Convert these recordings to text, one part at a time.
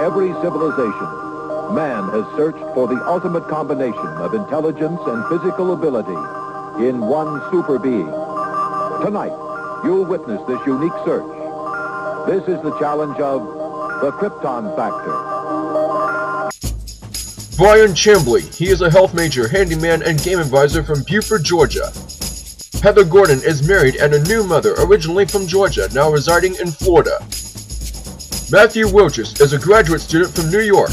every civilization, man has searched for the ultimate combination of intelligence and physical ability in one super being. Tonight, you'll witness this unique search. This is the challenge of the Krypton Factor. Brian Chambly, he is a health major, handyman, and game advisor from Buford, Georgia. Heather Gordon is married and a new mother, originally from Georgia, now residing in Florida. Matthew Wilches is a graduate student from New York.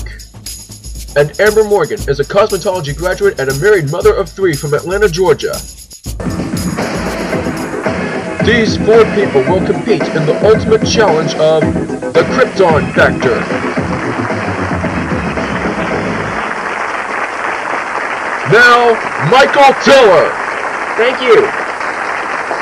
And Amber Morgan is a cosmetology graduate and a married mother of 3 from Atlanta, Georgia. These 4 people will compete in the ultimate challenge of the Krypton Factor. Now, Michael Tiller. Thank you.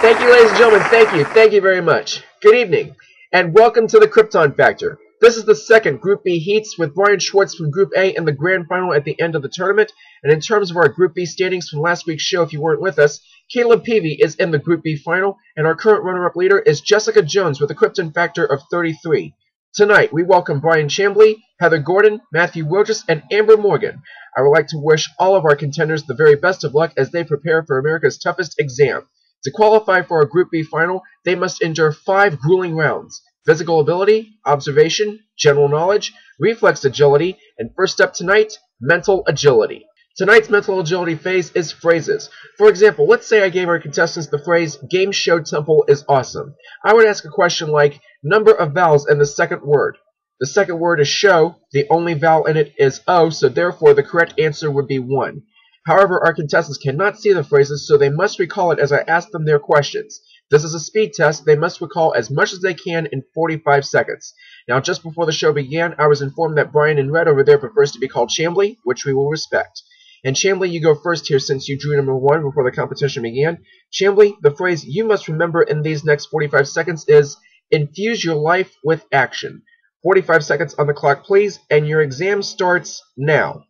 Thank you, ladies and gentlemen. Thank you. Thank you very much. Good evening, and welcome to the Krypton Factor. This is the second Group B heats with Brian Schwartz from Group A in the grand final at the end of the tournament. And in terms of our Group B standings from last week's show, if you weren't with us, Caleb Peavy is in the Group B final, and our current runner-up leader is Jessica Jones with a Krypton Factor of 33. Tonight, we welcome Brian Chambly, Heather Gordon, Matthew Wilches, and Amber Morgan. I would like to wish all of our contenders the very best of luck as they prepare for America's toughest exam. To qualify for our Group B final, they must endure 5 grueling rounds: physical ability, observation, general knowledge, reflex agility, and first up tonight, mental agility. Tonight's mental agility phase is phrases. For example, let's say I gave our contestants the phrase, "Game Show Temple is awesome." I would ask a question like, number of vowels in the second word. The second word is show, the only vowel in it is O, so therefore the correct answer would be 1. However, our contestants cannot see the phrases, so they must recall it as I ask them their questions. This is a speed test. They must recall as much as they can in 45 seconds. Now, just before the show began, I was informed that Brian in red over there prefers to be called Chambly, which we will respect. And Chambly, you go first here since you drew number 1 before the competition began. Chambly, the phrase you must remember in these next 45 seconds is, infuse your life with action. 45 seconds on the clock, please, and your exam starts now.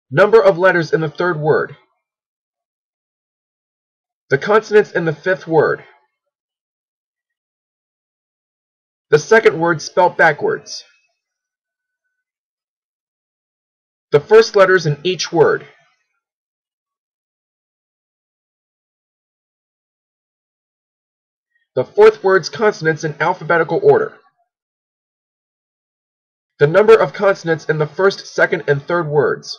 Number of letters in the third word. The consonants in the 5th word. The second word spelt backwards. The first letters in each word. The 4th word's consonants in alphabetical order. The number of consonants in the 1st, 2nd, and 3rd words.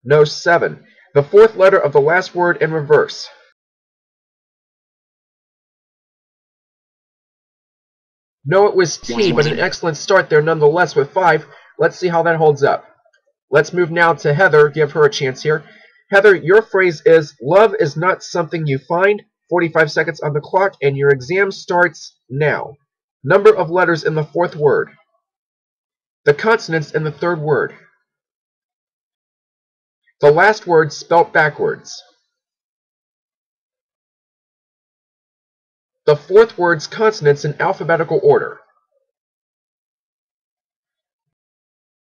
No, 7. The 4th letter of the last word in reverse. No, it was T, but an excellent start there nonetheless with 5. Let's see how that holds up. Let's move now to Heather. Give her a chance here. Heather, your phrase is, love is not something you find. 45 seconds on the clock, and your exam starts now. Number of letters in the 4th word. The consonants in the 3rd word. The last word spelt backwards. The 4th word's consonants in alphabetical order.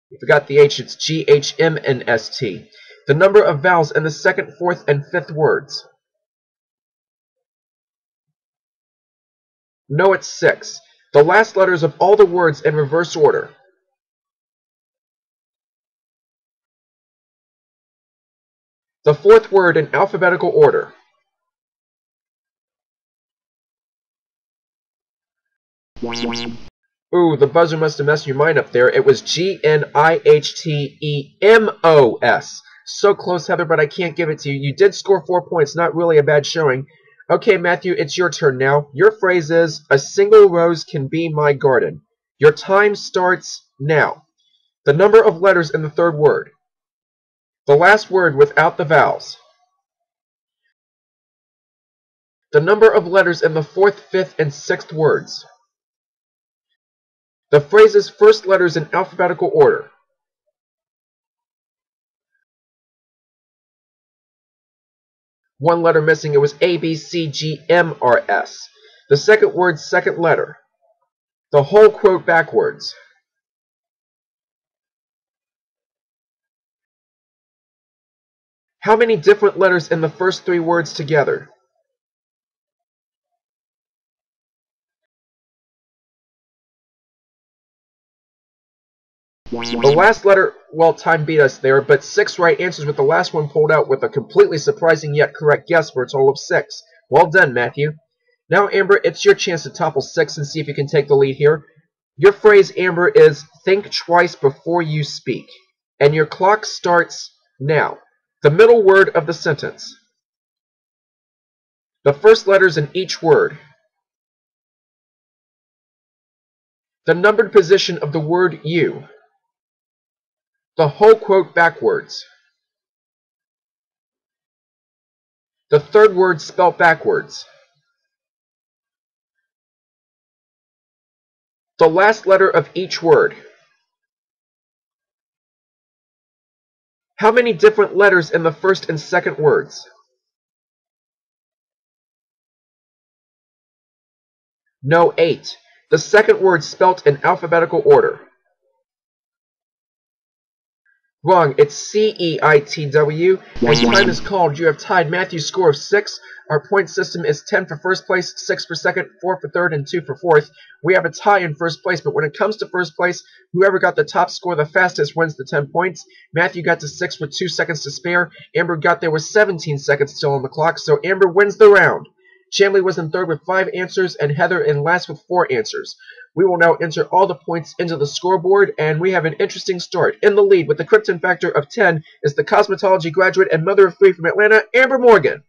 You forgot the H, it's G, H, M, and S, T. The number of vowels in the 2nd, 4th, and 5th words. No, it's 6. The last letters of all the words in reverse order. The 4th word in alphabetical order. Ooh, the buzzer must have messed your mind up there. It was G-N-I-H-T-E-M-O-S. So close, Heather, but I can't give it to you. You did score 4 points, not really a bad showing. Okay, Matthew, it's your turn now. Your phrase is, a single rose can be my garden. Your time starts now. The number of letters in the 3rd word. The last word without the vowels. The number of letters in the 4th, 5th, and 6th words. The phrase's first letters in alphabetical order. One letter missing, it was A, B, C, G, M, R, S. The second word's second letter. The whole quote backwards. How many different letters in the first 3 words together? The last letter, well, time beat us there, but 6 right answers with the last one pulled out with a completely surprising yet correct guess for a total of 6. Well done, Matthew. Now, Amber, it's your chance to topple 6 and see if you can take the lead here. Your phrase, Amber, is think twice before you speak. And your clock starts now. The middle word of the sentence. The first letters in each word. The numbered position of the word you. The whole quote backwards. The third word spelt backwards. The last letter of each word. How many different letters in the first and second words? No, 8. The second word spelt in alphabetical order. Wrong, it's C-E-I-T-W, and time is called. You have tied Matthew's score of 6. Our point system is 10 for first place, 6 for second, 4 for third, and 2 for fourth. We have a tie in first place, but when it comes to first place, whoever got the top score the fastest wins the 10 points. Matthew got to 6 with 2 seconds to spare. Amber got there with 17 seconds still on the clock, so Amber wins the round. Shanley was in third with 5 answers, and Heather in last with 4 answers. We will now enter all the points into the scoreboard, and we have an interesting start. In the lead with the Krypton Factor of 10 is the cosmetology graduate and mother of 3 from Atlanta, Amber Morgan.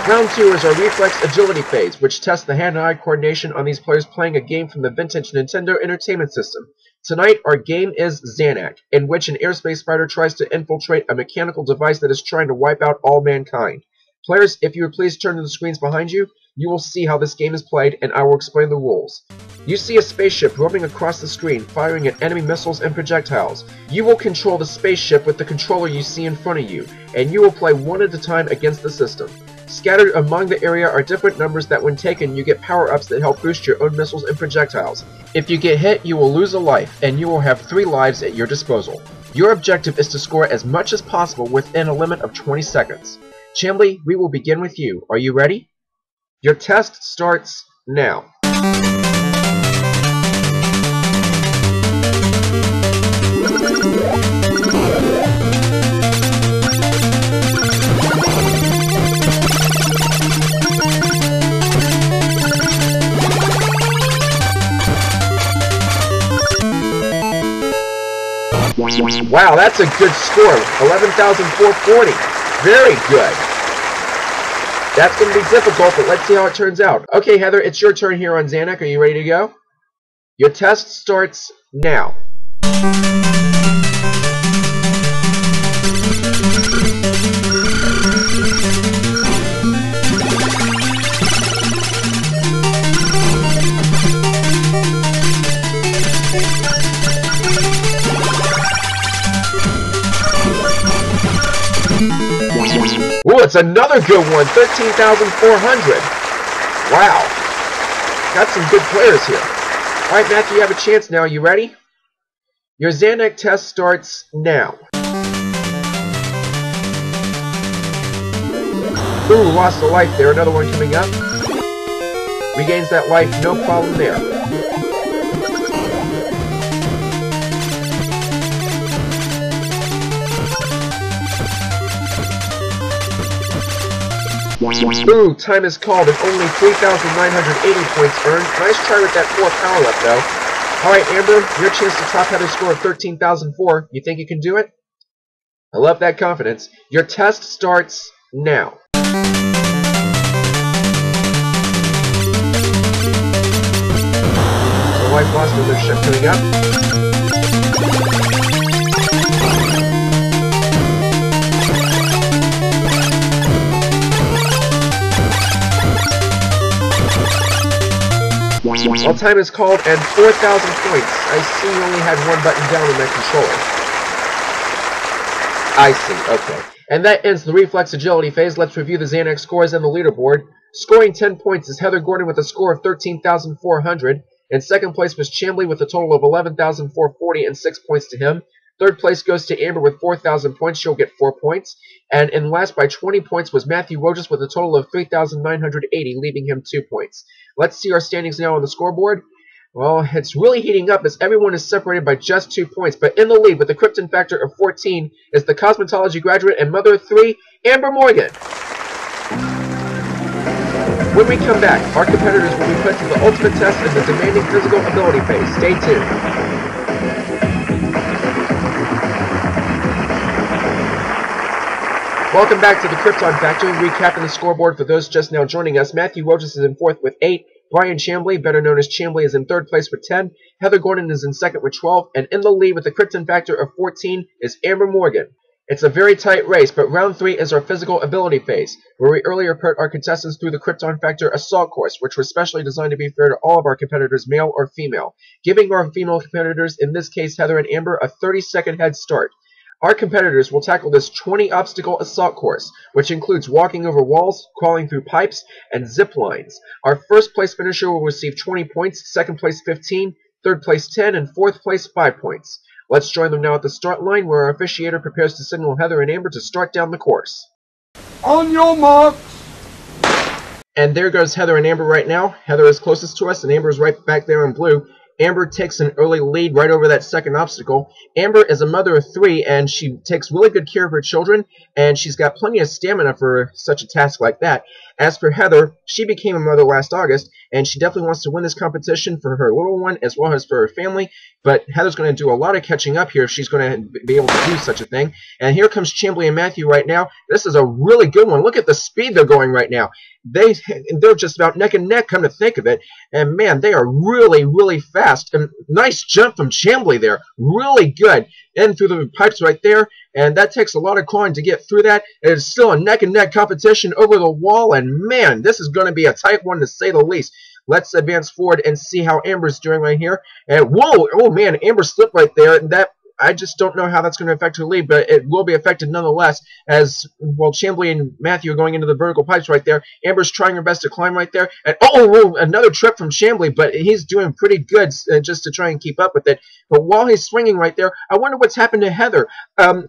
Round 2 is our Reflex agility phase, which tests the hand-eye coordination on these players playing a game from the vintage Nintendo Entertainment System. Tonight, our game is Zanac, in which an airspace fighter tries to infiltrate a mechanical device that is trying to wipe out all mankind. Players, if you would please turn to the screens behind you, you will see how this game is played, and I will explain the rules. You see a spaceship roaming across the screen, firing at enemy missiles and projectiles. You will control the spaceship with the controller you see in front of you, and you will play one at a time against the system. Scattered among the area are different numbers that when taken you get power-ups that help boost your own missiles and projectiles. If you get hit, you will lose a life, and you will have 3 lives at your disposal. Your objective is to score as much as possible within a limit of 20 seconds. Chambly, we will begin with you. Are you ready? Your test starts now. Wow, that's a good score. 11,440. Very good. That's going to be difficult, but let's see how it turns out. Okay, Heather, it's your turn here on Zanac. Are you ready to go? Your test starts now. Ooh, it's another good one, 13,400. Wow. Got some good players here. All right, Matthew, you have a chance now. You ready? Your Zanac test starts now. Ooh, lost a life there. Another one coming up. Regains that life, no problem there. Ooh, time is called and only 3,980 points earned. Nice try with that 4 power-up, though. Alright, Amber, your chance to top Heather's score of 13,004. You think you can do it? I love that confidence. Your test starts now. So life lost with their ship coming up. Well, time is called and 4,000 points. I see you only had one button down on that controller. I see, okay. And that ends the Reflex agility phase. Let's review the Zanac scores and the leaderboard. Scoring 10 points is Heather Gordon with a score of 13,400. In second place was Chambly with a total of 11,440 and 6 points to him. Third place goes to Amber with 4,000 points. She'll get 4 points. And in last by 20 points was Matthew Rojas with a total of 3,980, leaving him 2 points. Let's see our standings now on the scoreboard. Well, it's really heating up as everyone is separated by just 2 points. But in the lead with a Krypton Factor of 14 is the cosmetology graduate and mother of 3, Amber Morgan. When we come back, our competitors will be put to the ultimate test in the demanding physical ability phase. Stay tuned. Welcome back to the Krypton Factor. Recapping the scoreboard for those just now joining us. Matthew Rojas is in 4th with 8. Brian Chambly, better known as Chambly, is in 3rd place with 10. Heather Gordon is in 2nd with 12. And in the lead with a Krypton Factor of 14 is Amber Morgan. It's a very tight race, but round 3 is our physical ability phase, where we earlier put our contestants through the Krypton Factor Assault course, which was specially designed to be fair to all of our competitors, male or female, giving our female competitors, in this case Heather and Amber, a 30-second head start. Our competitors will tackle this 20-obstacle assault course, which includes walking over walls, crawling through pipes, and zip lines. Our first place finisher will receive 20 points, second place 15, third place 10, and fourth place 5 points. Let's join them now at the start line, where our officiator prepares to signal Heather and Amber to start down the course. On your marks! And there goes Heather and Amber right now. Heather is closest to us, and Amber is right back there in blue. Amber takes an early lead right over that second obstacle. Amber is a mother of 3, and she takes really good care of her children, and she's got plenty of stamina for such a task like that. As for Heather, she became a mother last August, and she definitely wants to win this competition for her little one as well as for her family, but Heather's going to do a lot of catching up here if she's going to be able to do such a thing. And here comes Chambly and Matthew right now. This is a really good one. Look at the speed they're going right now. They're just about neck and neck, come to think of it. And man, they are really, really fast. And nice jump from Chambly there. Really good. In through the pipes right there. And that takes a lot of clawing to get through that. It's still a neck and neck competition over the wall. And man, this is going to be a tight one to say the least. Let's advance forward and see how Amber's doing right here. And whoa, oh man, Amber slipped right there. And that, I just don't know how that's going to affect her lead, but it will be affected nonetheless, as while Chambly and Matthew are going into the vertical pipes right there. Amber's trying her best to climb right there. And oh, another trip from Chambly, but he's doing pretty good just to try and keep up with it. But while he's swinging right there, I wonder what's happened to Heather.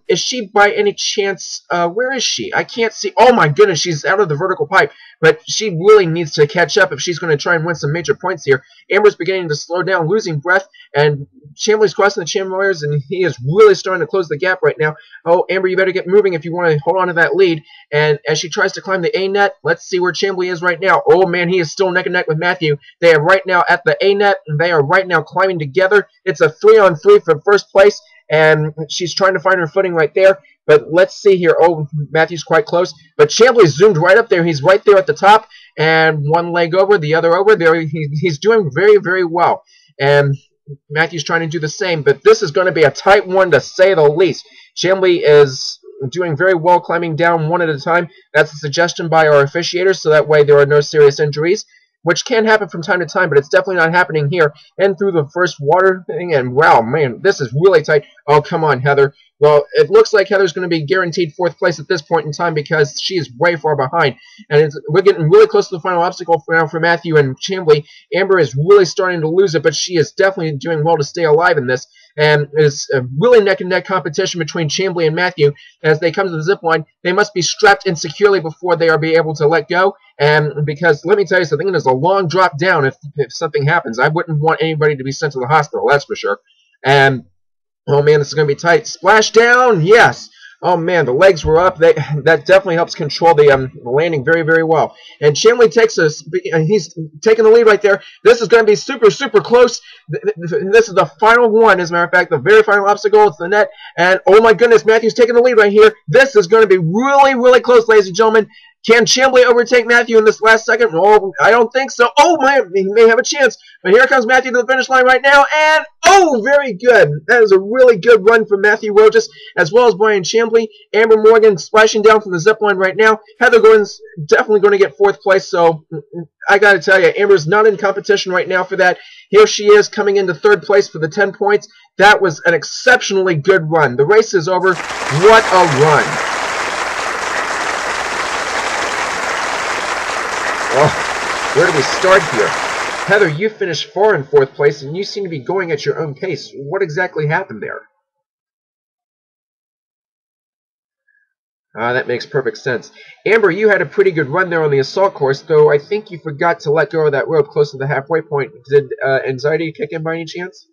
Is she by any chance, where is she? I can't see. Oh my goodness, she's out of the vertical pipe. But she really needs to catch up if she's going to try and win some major points here. Amber's beginning to slow down, losing breath, and Chambly's crossing the chain wires, and he is really starting to close the gap right now. Oh, Amber, you better get moving if you want to hold on to that lead. And as she tries to climb the A-net, let's see where Chambly is right now. Oh, man, he is still neck and neck with Matthew. They are right now at the A-net, and they are right now climbing together. It's a 3-on-3 for first place, and she's trying to find her footing right there. But let's see here. Oh, Matthew's quite close. But Chambly's zoomed right up there. He's right there at the top. And one leg over, the other over. There, he's doing very, very well. And Matthew's trying to do the same. But this is going to be a tight one to say the least. Chambly is doing very well climbing down one at a time. That's a suggestion by our officiators, so that way there are no serious injuries, which can happen from time to time, but it's definitely not happening here. And through the first water thing, and wow, man, this is really tight. Oh, come on, Heather. Well, it looks like Heather's going to be guaranteed 4th place at this point in time because she is way far behind. And we're getting really close to the final obstacle for Matthew and Chambly. Amber is really starting to lose it, but she is definitely doing well to stay alive in this. And it's a really neck-and-neck competition between Chambly and Matthew. As they come to the zip line, they must be strapped in securely before they are able to let go. And because, let me tell you something, there's a long drop down if something happens. I wouldn't want anybody to be sent to the hospital, that's for sure. And oh man, this is going to be tight. Splash down, yes. Oh man, the legs were up. That definitely helps control the landing very, very well. And Chambly takes us. He's taking the lead right there. This is going to be super, super close. This is the final one, as a matter of fact, the very final obstacle. It's the net. And oh my goodness, Matthew's taking the lead right here. This is going to be really, really close, ladies and gentlemen. Can Chambly overtake Matthew in this last second? Oh, I don't think so. Oh, man, he may have a chance. But here comes Matthew to the finish line right now. And, oh, very good. That is a really good run from Matthew Rojas, as well as Brian Chambly. Amber Morgan splashing down from the zip line right now. Heather Gordon's definitely going to get 4th place. So I got to tell you, Amber's not in competition right now for that. Here she is coming into 3rd place for the 10 points. That was an exceptionally good run. The race is over. What a run. Oh, where do we start here? Heather, you finished far in 4th place, and you seem to be going at your own pace. What exactly happened there? That makes perfect sense. Amber, you had a pretty good run there on the assault course, though I think you forgot to let go of that rope close to the halfway point. Did anxiety kick in by any chance?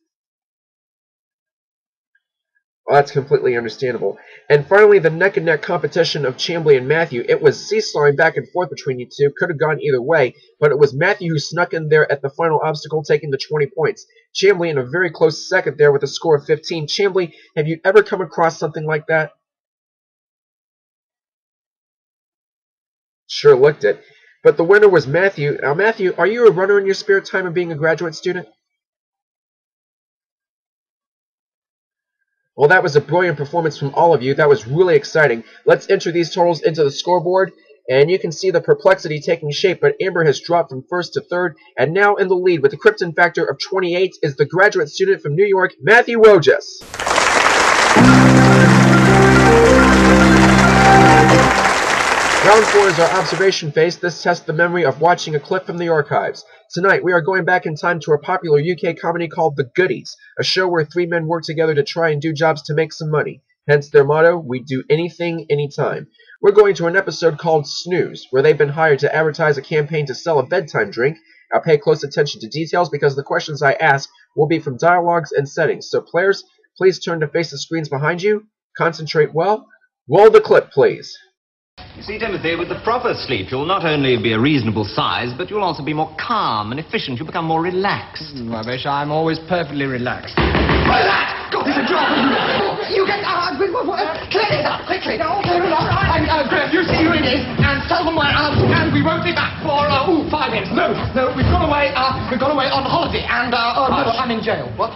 Well, that's completely understandable. And finally, the neck-and-neck competition of Chambly and Matthew. It was seesawing back and forth between you two. Could have gone either way, but it was Matthew who snuck in there at the final obstacle, taking the 20 points. Chambly in a very close second there with a score of 15. Chambly, have you ever come across something like that? Sure looked it. But the winner was Matthew. Now, Matthew, are you a runner in your spare time of being a graduate student? Well, that was a brilliant performance from all of you. That was really exciting. Let's enter these totals into the scoreboard, and you can see the perplexity taking shape, but Amber has dropped from first to third, and now in the lead with a Krypton Factor of 28 is the graduate student from New York, Matthew Wojas. Round 4 is our observation phase. This tests the memory of watching a clip from the archives. Tonight, we are going back in time to a popular UK comedy called The Goodies, a show where three men work together to try and do jobs to make some money. Hence their motto, we do anything, anytime. We're going to an episode called Snooze, where they've been hired to advertise a campaign to sell a bedtime drink. I'll pay close attention to details because the questions I ask will be from dialogues and settings. So players, please turn to face the screens behind you. Concentrate well. Roll the clip, please. You see, Timothy, with the proper sleep, you'll not only be a reasonable size, but you'll also be more calm and efficient. You'll become more relaxed. Rubbish, I'm always perfectly relaxed. What's that? God, there's a drop! You get clear this up quickly. Graham, you see who it is, and tell them we're out, and we won't be back for 5 minutes. No, we've gone away on holiday, and no, I'm in jail. What?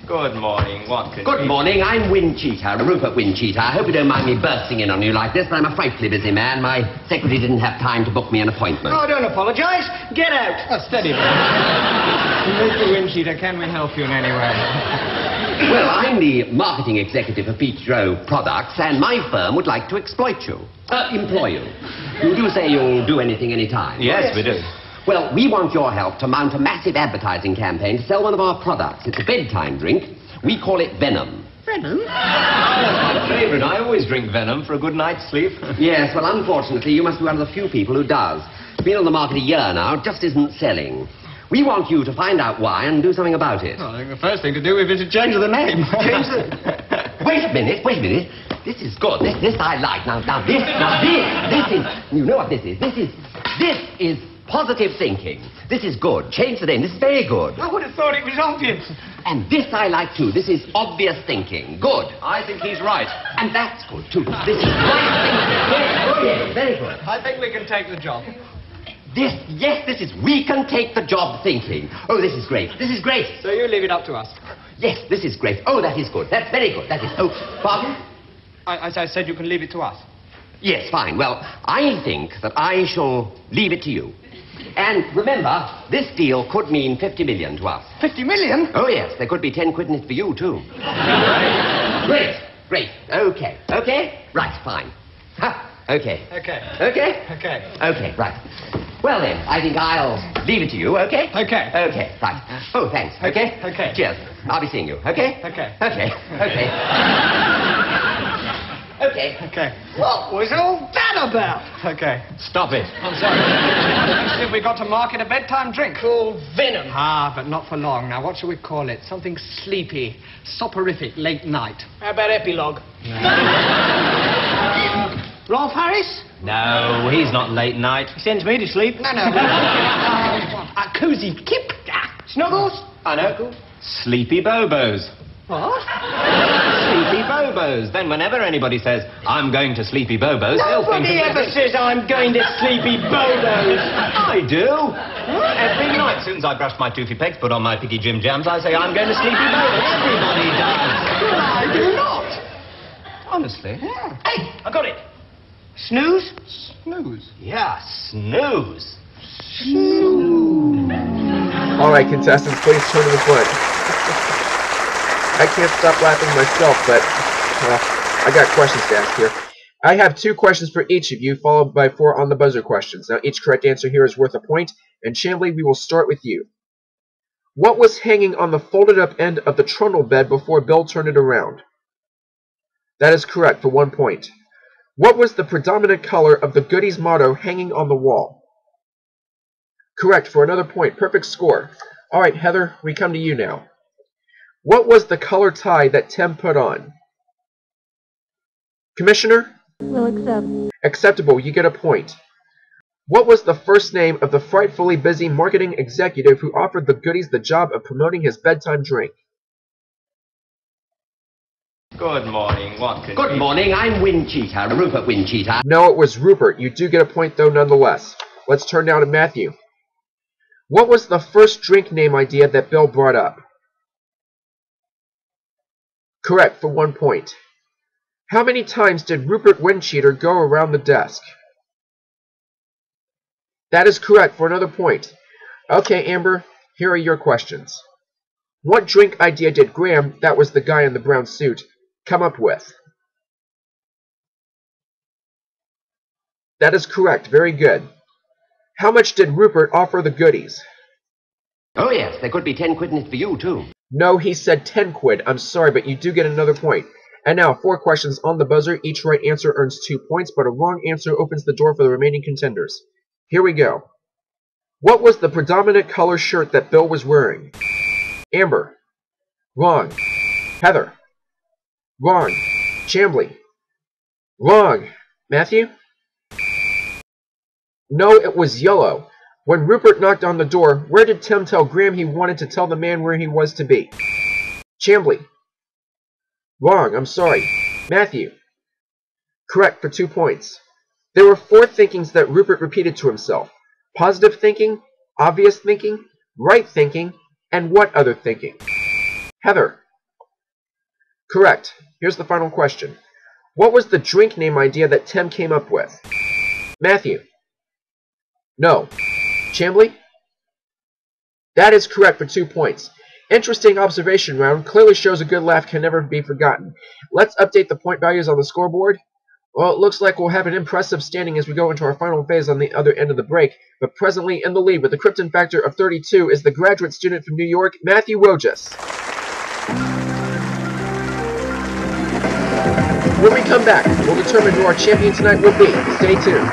Good morning, Watkins. Good morning, I'm Wincheater, Rupert Wincheater. I hope you don't mind me bursting in on you like this, but I'm a frightfully busy man. My secretary didn't have time to book me an appointment. Oh, don't apologise. Get out. Steady, Mr. Wincheater, can we help you in any way? Well, I'm the marketing executive of Beach Row Products, and my firm would like to employ you. You do say you'll do anything anytime. Yes, we do. Well, we want your help to mount a massive advertising campaign to sell one of our products. It's a bedtime drink. We call it Venom. Venom? That's my favourite. I always drink Venom for a good night's sleep. Yes, well, unfortunately, you must be one of the few people who does. It's been on the market a year now. It just isn't selling. We want you to find out why and do something about it. Well, I think the first thing to do is to change the name. Change the... Wait a minute. This is good. This I like. Now this is... You know what this is? This is positive thinking. This is good. Change the name. This is very good. I would have thought it was obvious. And this I like too. This is obvious thinking. Good. I think he's right. And that's good too. This is right thinking. Yes, very good. I think we can take the job. This is we can take the job thinking. Oh, this is great. This is great. So you leave it up to us. Yes, this is great. Oh, that is good. That's very good. That is... Oh, pardon? I said you can leave it to us. Yes, fine. Well, I think that I shall leave it to you. And remember, this deal could mean 50 million to us. 50 million? Oh, yes. There could be 10 quid in it for you, too. Great. Okay? Right, fine. Ha, okay. Okay, right. Well, then, I think I'll leave it to you, okay? Okay, right. Oh, thanks. Okay? Cheers. I'll be seeing you, okay? Okay. What was all that about? Okay. Stop it. I'm sorry. Said we got to market a bedtime drink. Called Venom. But not for long. Now, what shall we call it? Something sleepy, soporific, late night. How about Epilogue? Rolf Harris? No, he's not late night. He sends me to sleep. No. A cozy kip. Snuggles? I know. Sleepy Bobos. What? Sleepy Bobos. Then whenever anybody says, I'm going to Sleepy Bobos, they'll think... Nobody ever says I'm going to Sleepy Bobos. I do. Every night, as soon as I brush my toothy pegs, put on my picky Jim Jams, I say, I'm going to Sleepy Bobos. Everybody does. Well, I do not. Honestly? Yeah. Hey, I got it. Snooze? Snooze. Yeah, snooze. All right, contestants, please turn to the front. I can't stop laughing myself, but I got questions to ask here. I have 2 questions for each of you, followed by 4 on-the-buzzer questions. Now, each correct answer here is worth a point, and Chambly, we will start with you. What was hanging on the folded-up end of the trundle bed before Bill turned it around? That is correct for 1 point. What was the predominant color of the Goodies motto hanging on the wall? Correct for another point. Perfect score. Alright, Heather, we come to you now. What was the color tie that Tim put on? Commissioner? Will accept. Acceptable, you get a point. What was the first name of the frightfully busy marketing executive who offered the Goodies the job of promoting his bedtime drink? Good morning. What could Good morning, I'm Wincheater, Rupert Wincheater. No, it was Rupert. You do get a point, though, nonetheless. Let's turn now to Matthew. What was the first drink name idea that Bill brought up? Correct, for 1 point. How many times did Rupert Wincheater go around the desk? That is correct, for another point. Okay, Amber, here are your questions. What drink idea did Graham, that was the guy in the brown suit, come up with? That is correct. Very good. How much did Rupert offer the Goodies? Oh yes, there could be 10 quid in it for you too. No, he said 10 quid. I'm sorry, but you do get another point. And now, 4 questions on the buzzer. Each right answer earns 2 points, but a wrong answer opens the door for the remaining contenders. Here we go. What was the predominant color shirt that Bill was wearing? Amber. Wrong. Heather. Wrong. Chambly. Wrong. Matthew? No, it was yellow. When Rupert knocked on the door, where did Tim tell Graham he wanted to tell the man where he was to be? Chambly. Wrong, I'm sorry. Matthew. Correct for 2 points. There were 4 thinkings that Rupert repeated to himself. Positive thinking, obvious thinking, right thinking, and what other thinking? Heather. Correct. Here's the final question. What was the drink name idea that Tim came up with? Matthew. No. Chambly? That is correct for 2 points. Interesting observation round. Clearly shows a good laugh can never be forgotten. Let's update the point values on the scoreboard. Well, it looks like we'll have an impressive standing as we go into our final phase on the other end of the break. But presently in the lead with a Krypton Factor of 32 is the graduate student from New York, Matthew Rojas. When we come back, we'll determine who our champion tonight will be. Stay tuned.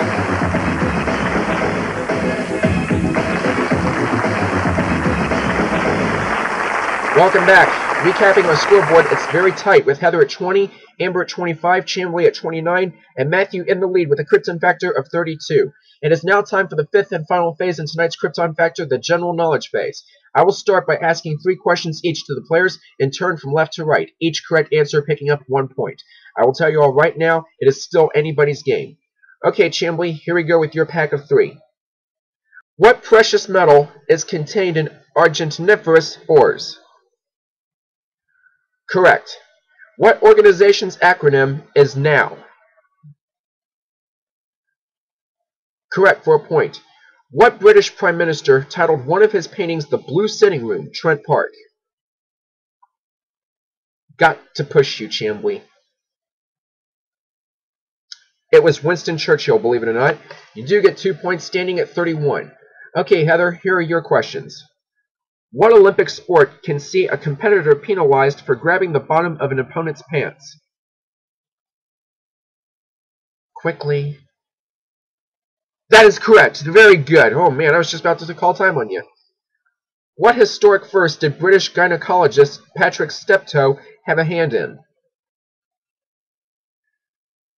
Welcome back. Recapping our scoreboard, it's very tight with Heather at 20, Amber at 25, Chambly at 29, and Matthew in the lead with a Krypton Factor of 32. It is now time for the 5th and final phase in tonight's Krypton Factor, the General Knowledge phase. I will start by asking 3 questions each to the players in turn from left to right, each correct answer picking up 1 point. I will tell you all right now, it is still anybody's game. Okay, Chambly, here we go with your pack of 3. What precious metal is contained in argentiniferous ores? Correct. What organization's acronym is NOW? Correct for a point. What British Prime Minister titled one of his paintings The Blue Sitting Room, Trent Park? Got to push you, Chambly. It was Winston Churchill, believe it or not. You do get 2 points, standing at 31. Okay, Heather, here are your questions. What Olympic sport can see a competitor penalized for grabbing the bottom of an opponent's pants? Quickly. That is correct. Very good. Oh man, I was just about to call time on you. What historic first did British gynecologist Patrick Steptoe have a hand in?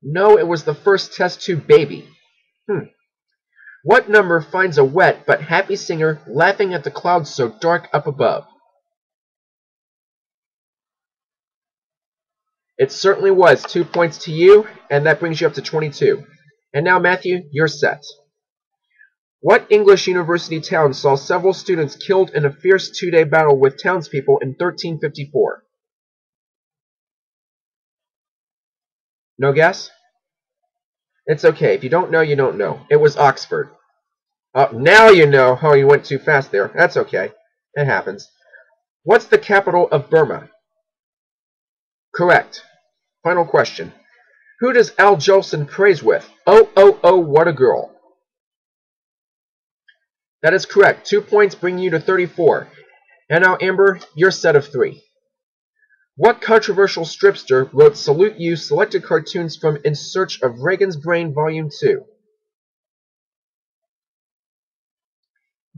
No, it was the first test tube baby. What number finds a wet but happy singer laughing at the clouds so dark up above? It certainly was. 2 points to you, and that brings you up to 22. And now, Matthew, you're set. What English university town saw several students killed in a fierce 2-day battle with townspeople in 1354? No guess? It's okay. If you don't know, you don't know. It was Oxford. Now you know. Oh, you went too fast there. That's okay. It happens. What's the capital of Burma? Correct. Final question. Who does Al Jolson praise with? Oh, oh, oh, what a girl. That is correct. 2 points bring you to 34. And now, Amber, your set of 3. What controversial stripster wrote Salute You selected cartoons from In Search of Reagan's Brain Volume 2?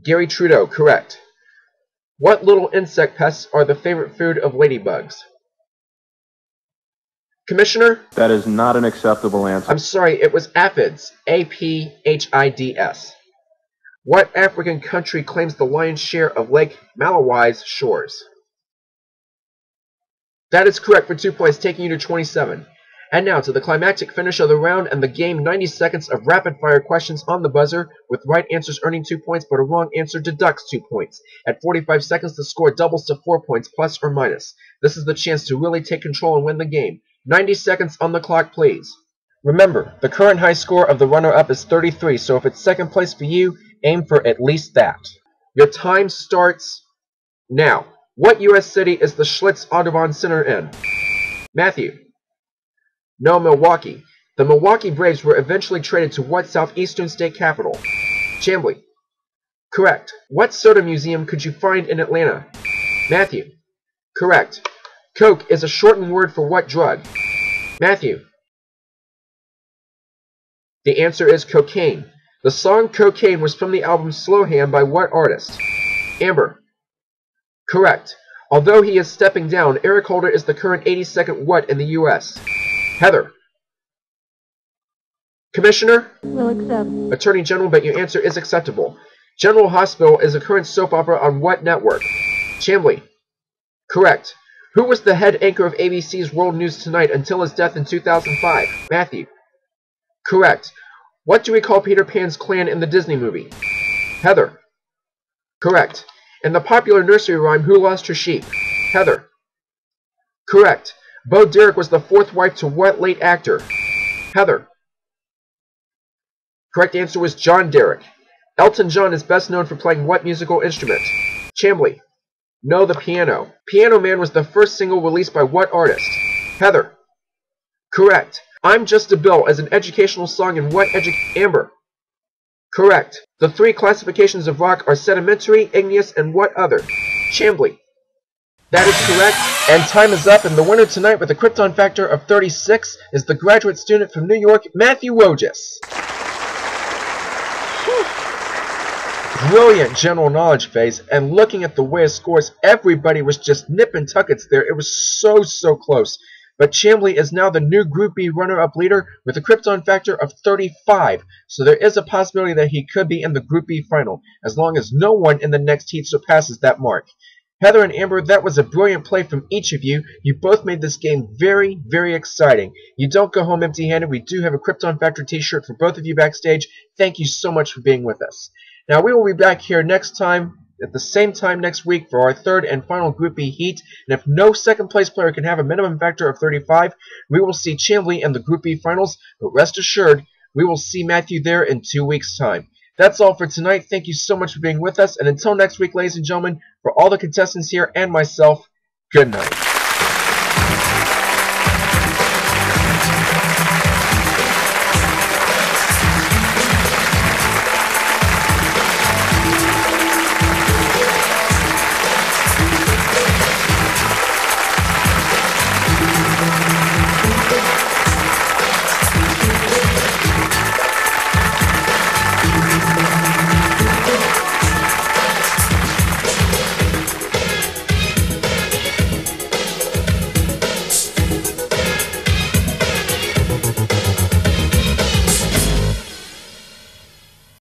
Gary Trudeau, correct. What little insect pests are the favorite food of ladybugs? Commissioner? That is not an acceptable answer. I'm sorry, it was aphids. A-P-H-I-D-S. What African country claims the lion's share of Lake Malawi's shores? That is correct for 2 points, taking you to 27. And now to the climactic finish of the round and the game, 90 seconds of rapid-fire questions on the buzzer, with right answers earning 2 points, but a wrong answer deducts 2 points. At 45 seconds, the score doubles to 4 points, plus or minus. This is the chance to really take control and win the game. 90 seconds on the clock, please. Remember, the current high score of the runner-up is 33, so if it's second place for you, aim for at least that. Your time starts now. What U.S. city is the Schlitz Audubon Center in? Matthew. No, Milwaukee. The Milwaukee Braves were eventually traded to what southeastern state capital? Chambly. Correct. What soda museum could you find in Atlanta? Matthew. Correct. Coke is a shortened word for what drug? Matthew. The answer is cocaine. The song Cocaine was from the album Slow Hand by what artist? Amber. Correct. Although he is stepping down, Eric Holder is the current 82nd what in the U.S.? Heather. Commissioner? Will accept. Attorney General, but your answer is acceptable. General Hospital is a current soap opera on what network? Chambly. Correct. Who was the head anchor of ABC's World News Tonight until his death in 2005? Matthew. Correct. What do we call Peter Pan's clan in the Disney movie? Heather. Correct. In the popular nursery rhyme, Who Lost Her Sheep? Heather. Correct. Bo Derek was the fourth wife to what late actor? Heather. Correct answer was John Derek. Elton John is best known for playing what musical instrument? Chambly. No, the piano. Piano Man was the first single released by what artist? Heather. Correct. I'm Just a Bill is an educational song in what Amber. Correct. The three classifications of rock are sedimentary, igneous, and what other? Chambly. That is correct. And time is up, and the winner tonight with a Krypton Factor of 36 is the graduate student from New York, Matthew Wojcik. Brilliant general knowledge phase, and looking at the way of scores, everybody was just nip and tuckets there. It was so close. But Chambly is now the new Group B runner-up leader with a Krypton Factor of 35, so there is a possibility that he could be in the Group B final, as long as no one in the next heat surpasses that mark. Heather and Amber, that was a brilliant play from each of you. You both made this game very exciting. You don't go home empty-handed. We do have a Krypton Factor t-shirt for both of you backstage. Thank you so much for being with us. Now, we will be back here next time, at the same time next week, for our third and final Group B heat. And if no second-place player can have a minimum factor of 35, we will see Chambly in the Group B finals. But rest assured, we will see Matthew there in 2 weeks' time. That's all for tonight. Thank you so much for being with us. And until next week, ladies and gentlemen, for all the contestants here and myself, good night.